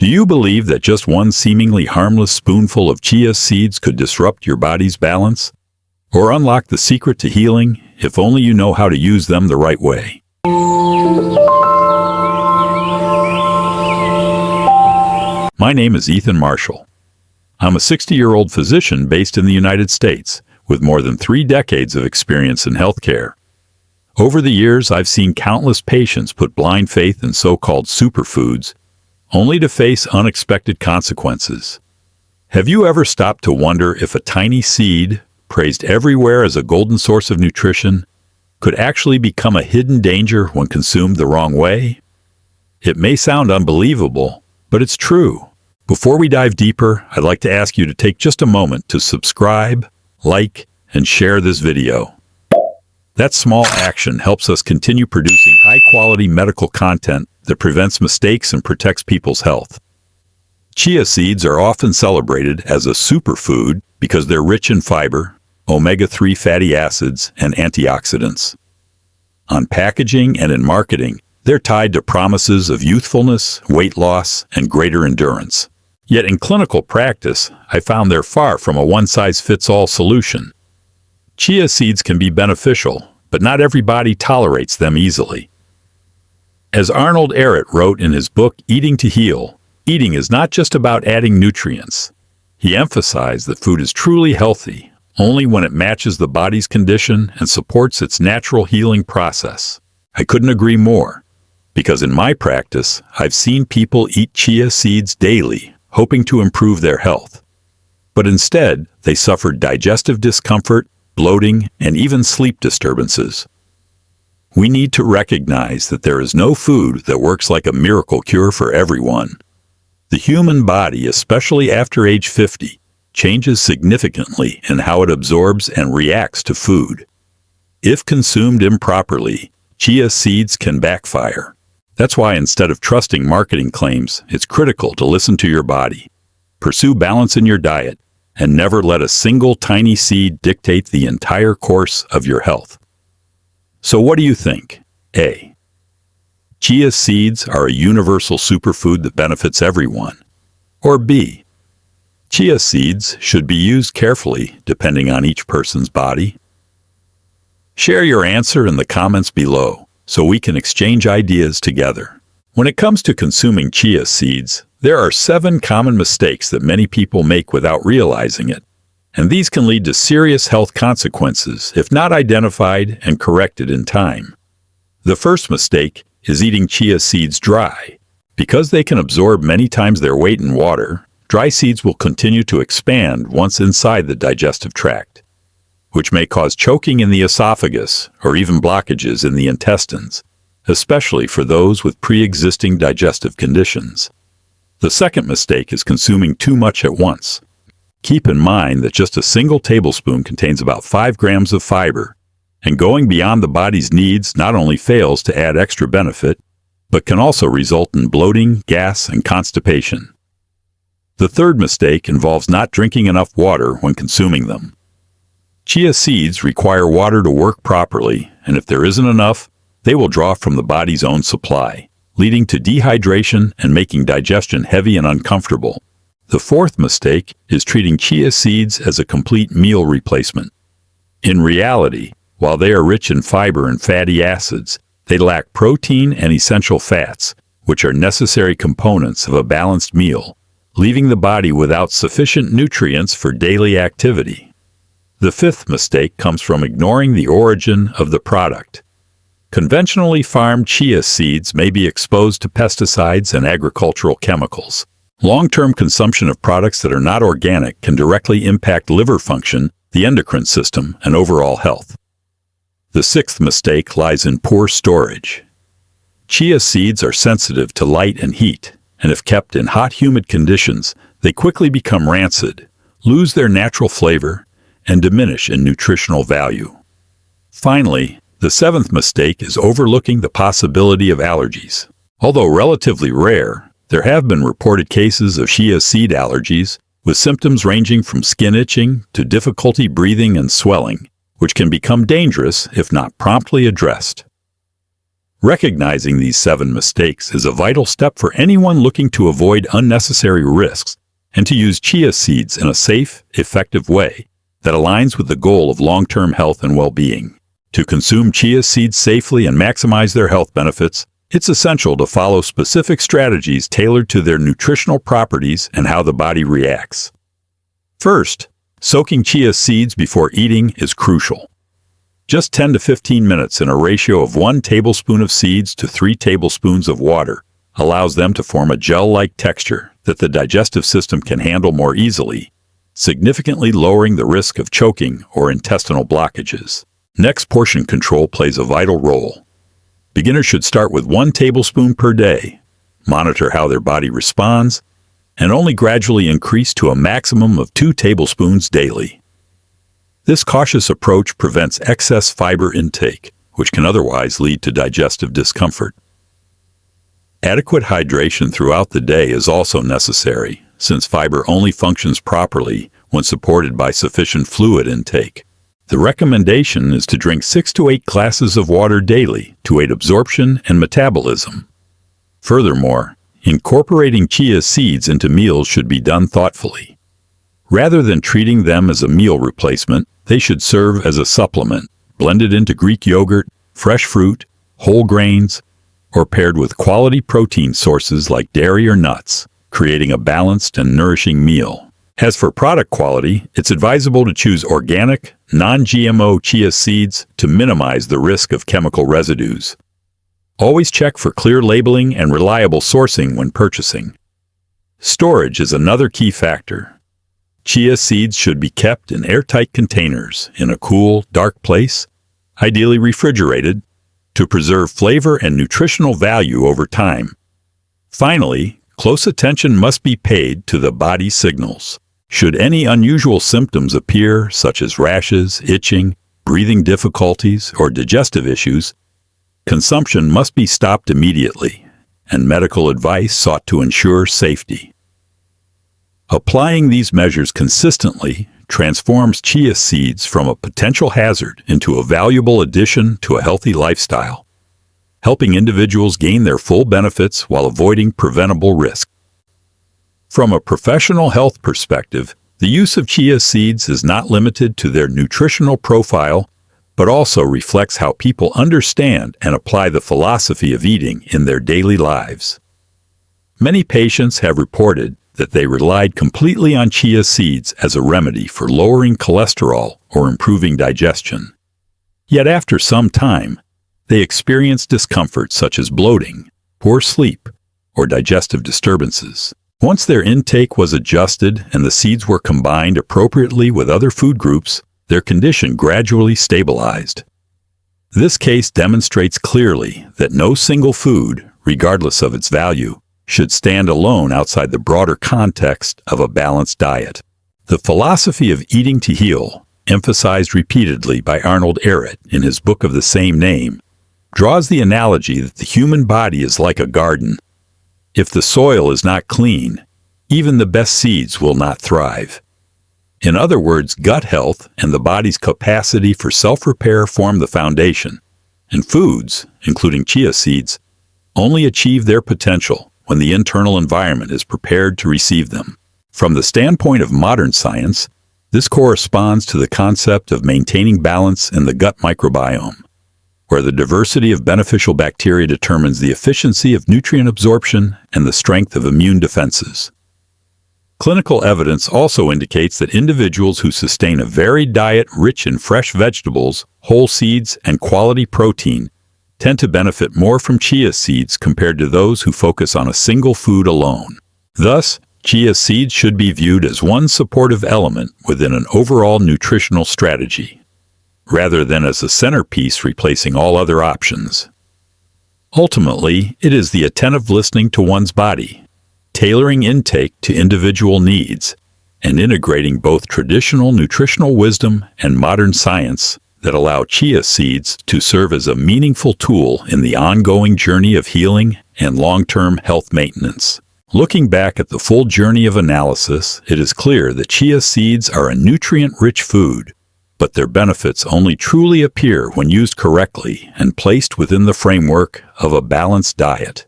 you believe that just one seemingly harmless spoonful of chia seeds could disrupt your body's balance? Or unlock the secret to healing, if only you know how to use them the right way? My name is Ethan Marshall. I'm a 60-year-old physician based in the United States with more than 3 decades of experience in healthcare. Over the years, I've seen countless patients put blind faith in so-called superfoods, only to face unexpected consequences. Have you ever stopped to wonder if a tiny seed, praised everywhere as a golden source of nutrition, could actually become a hidden danger when consumed the wrong way? It may sound unbelievable, but it's true. Before we dive deeper, I'd like to ask you to take just a moment to subscribe, like, and share this video. That small action helps us continue producing high-quality medical content that prevents mistakes and protects people's health. Chia seeds are often celebrated as a superfood because they're rich in fiber, omega-3 fatty acids, and antioxidants. On packaging and in marketing, they're tied to promises of youthfulness, weight loss, and greater endurance. Yet in clinical practice, I found they're far from a one-size-fits-all solution. Chia seeds can be beneficial, but not everybody tolerates them easily. As Arnold Ehret wrote in his book Eating to Heal, eating is not just about adding nutrients. He emphasized that food is truly healthy only when it matches the body's condition and supports its natural healing process. I couldn't agree more, because in my practice, I've seen people eat chia seeds daily, hoping to improve their health. But instead, they suffered digestive discomfort, bloating, and even sleep disturbances. We need to recognize that there is no food that works like a miracle cure for everyone. The human body, especially after age 50, changes significantly in how it absorbs and reacts to food. If consumed improperly, chia seeds can backfire. That's why instead of trusting marketing claims, it's critical to listen to your body. Pursue balance in your diet, and never let a single tiny seed dictate the entire course of your health. So what do you think? A. Chia seeds are a universal superfood that benefits everyone. Or B. Chia seeds should be used carefully depending on each person's body. Share your answer in the comments below so we can exchange ideas together. When it comes to consuming chia seeds, there are 7 common mistakes that many people make without realizing it, and these can lead to serious health consequences if not identified and corrected in time. The first mistake is eating chia seeds dry. Because they can absorb many times their weight in water, dry seeds will continue to expand once inside the digestive tract, which may cause choking in the esophagus or even blockages in the intestines, especially for those with pre-existing digestive conditions. The second mistake is consuming too much at once. Keep in mind that just a single tablespoon contains about 5 grams of fiber, and going beyond the body's needs not only fails to add extra benefit, but can also result in bloating, gas, and constipation. The third mistake involves not drinking enough water when consuming them. Chia seeds require water to work properly, and if there isn't enough, they will draw from the body's own supply, leading to dehydration and making digestion heavy and uncomfortable. The fourth mistake is treating chia seeds as a complete meal replacement. In reality, while they are rich in fiber and fatty acids, they lack protein and essential fats, which are necessary components of a balanced meal, leaving the body without sufficient nutrients for daily activity. The fifth mistake comes from ignoring the origin of the product. Conventionally farmed chia seeds may be exposed to pesticides and agricultural chemicals. Long-term consumption of products that are not organic can directly impact liver function, the endocrine system, and overall health. The sixth mistake lies in poor storage. Chia seeds are sensitive to light and heat, and if kept in hot, humid conditions, they quickly become rancid, lose their natural flavor, and diminish in nutritional value. Finally, the seventh mistake is overlooking the possibility of allergies. Although relatively rare, there have been reported cases of chia seed allergies, with symptoms ranging from skin itching to difficulty breathing and swelling, which can become dangerous if not promptly addressed. Recognizing these 7 mistakes is a vital step for anyone looking to avoid unnecessary risks and to use chia seeds in a safe, effective way that aligns with the goal of long-term health and well-being. To consume chia seeds safely and maximize their health benefits, it's essential to follow specific strategies tailored to their nutritional properties and how the body reacts. First, soaking chia seeds before eating is crucial. Just 10 to 15 minutes in a ratio of 1 tablespoon of seeds to 3 tablespoons of water allows them to form a gel-like texture that the digestive system can handle more easily, significantly lowering the risk of choking or intestinal blockages. Next, portion control plays a vital role. Beginners should start with 1 tablespoon per day, monitor how their body responds, and only gradually increase to a maximum of 2 tablespoons daily. This cautious approach prevents excess fiber intake, which can otherwise lead to digestive discomfort. Adequate hydration throughout the day is also necessary, since fiber only functions properly when supported by sufficient fluid intake. The recommendation is to drink 6 to 8 glasses of water daily to aid absorption and metabolism. Furthermore, incorporating chia seeds into meals should be done thoughtfully. Rather than treating them as a meal replacement, they should serve as a supplement, blended into Greek yogurt, fresh fruit, whole grains, or paired with quality protein sources like dairy or nuts, creating a balanced and nourishing meal. As for product quality, it's advisable to choose organic, non-GMO chia seeds to minimize the risk of chemical residues. Always check for clear labeling and reliable sourcing when purchasing. Storage is another key factor. Chia seeds should be kept in airtight containers in a cool, dark place, ideally refrigerated, to preserve flavor and nutritional value over time. Finally, close attention must be paid to the body signals. Should any unusual symptoms appear, such as rashes, itching, breathing difficulties, or digestive issues, consumption must be stopped immediately, and medical advice sought to ensure safety. Applying these measures consistently transforms chia seeds from a potential hazard into a valuable addition to a healthy lifestyle, helping individuals gain their full benefits while avoiding preventable risks. From a professional health perspective, the use of chia seeds is not limited to their nutritional profile, but also reflects how people understand and apply the philosophy of eating in their daily lives. Many patients have reported that they relied completely on chia seeds as a remedy for lowering cholesterol or improving digestion. Yet after some time, they experienced discomfort such as bloating, poor sleep, or digestive disturbances. Once their intake was adjusted and the seeds were combined appropriately with other food groups, their condition gradually stabilized. This case demonstrates clearly that no single food, regardless of its value, should stand alone outside the broader context of a balanced diet. The philosophy of eating to heal, emphasized repeatedly by Arnold Ehret in his book of the same name, draws the analogy that the human body is like a garden. If the soil is not clean, even the best seeds will not thrive. In other words, gut health and the body's capacity for self-repair form the foundation, and foods, including chia seeds, only achieve their potential when the internal environment is prepared to receive them. From the standpoint of modern science, this corresponds to the concept of maintaining balance in the gut microbiome, where the diversity of beneficial bacteria determines the efficiency of nutrient absorption and the strength of immune defenses. Clinical evidence also indicates that individuals who sustain a varied diet rich in fresh vegetables, whole seeds, and quality protein tend to benefit more from chia seeds compared to those who focus on a single food alone. Thus, chia seeds should be viewed as one supportive element within an overall nutritional strategy, rather than as a centerpiece replacing all other options. Ultimately, it is the attentive listening to one's body, tailoring intake to individual needs, and integrating both traditional nutritional wisdom and modern science that allow chia seeds to serve as a meaningful tool in the ongoing journey of healing and long-term health maintenance. Looking back at the full journey of analysis, it is clear that chia seeds are a nutrient-rich food, but their benefits only truly appear when used correctly and placed within the framework of a balanced diet.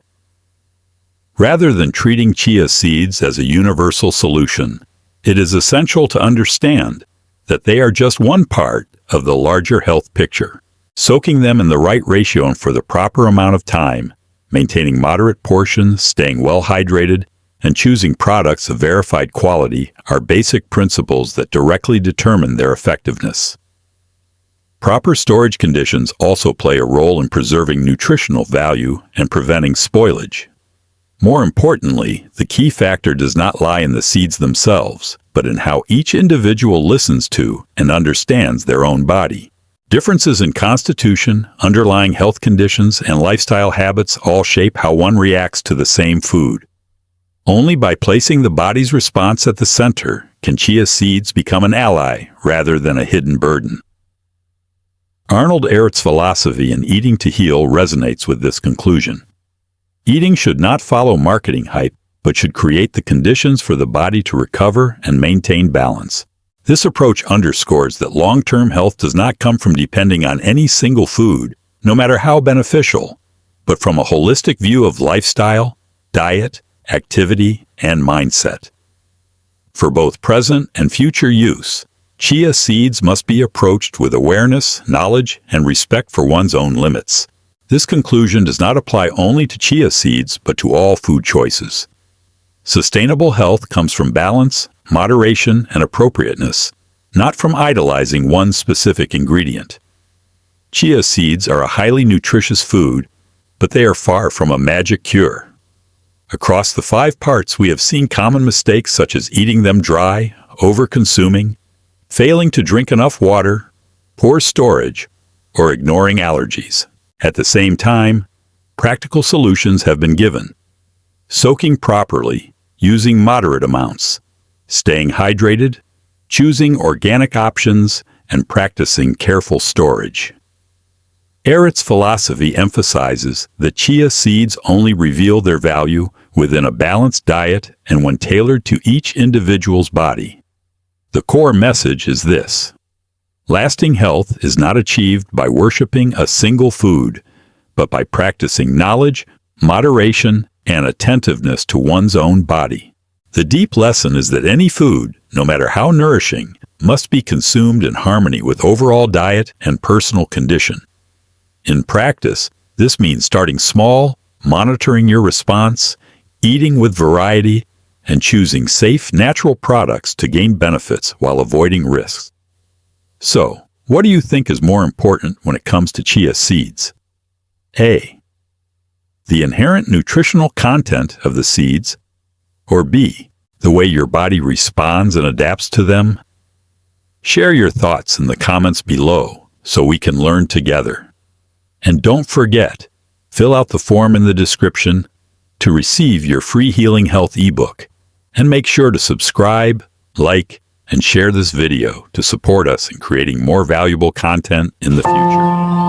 Rather than treating chia seeds as a universal solution, it is essential to understand that they are just one part of the larger health picture. Soaking them in the right ratio and for the proper amount of time, maintaining moderate portions, staying well hydrated, and choosing products of verified quality are basic principles that directly determine their effectiveness. Proper storage conditions also play a role in preserving nutritional value and preventing spoilage. More importantly, the key factor does not lie in the seeds themselves, but in how each individual listens to and understands their own body. Differences in constitution, underlying health conditions, and lifestyle habits all shape how one reacts to the same food. Only by placing the body's response at the center can chia seeds become an ally rather than a hidden burden. Arnold Ehret's philosophy in Eating to Heal resonates with this conclusion. Eating should not follow marketing hype, but should create the conditions for the body to recover and maintain balance. This approach underscores that long-term health does not come from depending on any single food, no matter how beneficial, but from a holistic view of lifestyle, diet, activity, and mindset. For both present and future use, chia seeds must be approached with awareness, knowledge, and respect for one's own limits. This conclusion does not apply only to chia seeds, but to all food choices. Sustainable health comes from balance, moderation, and appropriateness, not from idolizing one specific ingredient. Chia seeds are a highly nutritious food, but they are far from a magic cure. Across the 5 parts, we have seen common mistakes such as eating them dry, over-consuming, failing to drink enough water, poor storage, or ignoring allergies. At the same time, practical solutions have been given. Soaking properly, using moderate amounts, staying hydrated, choosing organic options, and practicing careful storage. Ehret's philosophy emphasizes that chia seeds only reveal their value within a balanced diet and when tailored to each individual's body. The core message is this: lasting health is not achieved by worshiping a single food, but by practicing knowledge, moderation, and attentiveness to one's own body. The deep lesson is that any food, no matter how nourishing, must be consumed in harmony with overall diet and personal condition. In practice, this means starting small, monitoring your response, eating with variety, and choosing safe, natural products to gain benefits while avoiding risks. So, what do you think is more important when it comes to chia seeds? A. The inherent nutritional content of the seeds, or B. The way your body responds and adapts to them? Share your thoughts in the comments below so we can learn together. And don't forget, fill out the form in the description to receive your free Healing Health ebook. And make sure to subscribe, like, and share this video to support us in creating more valuable content in the future.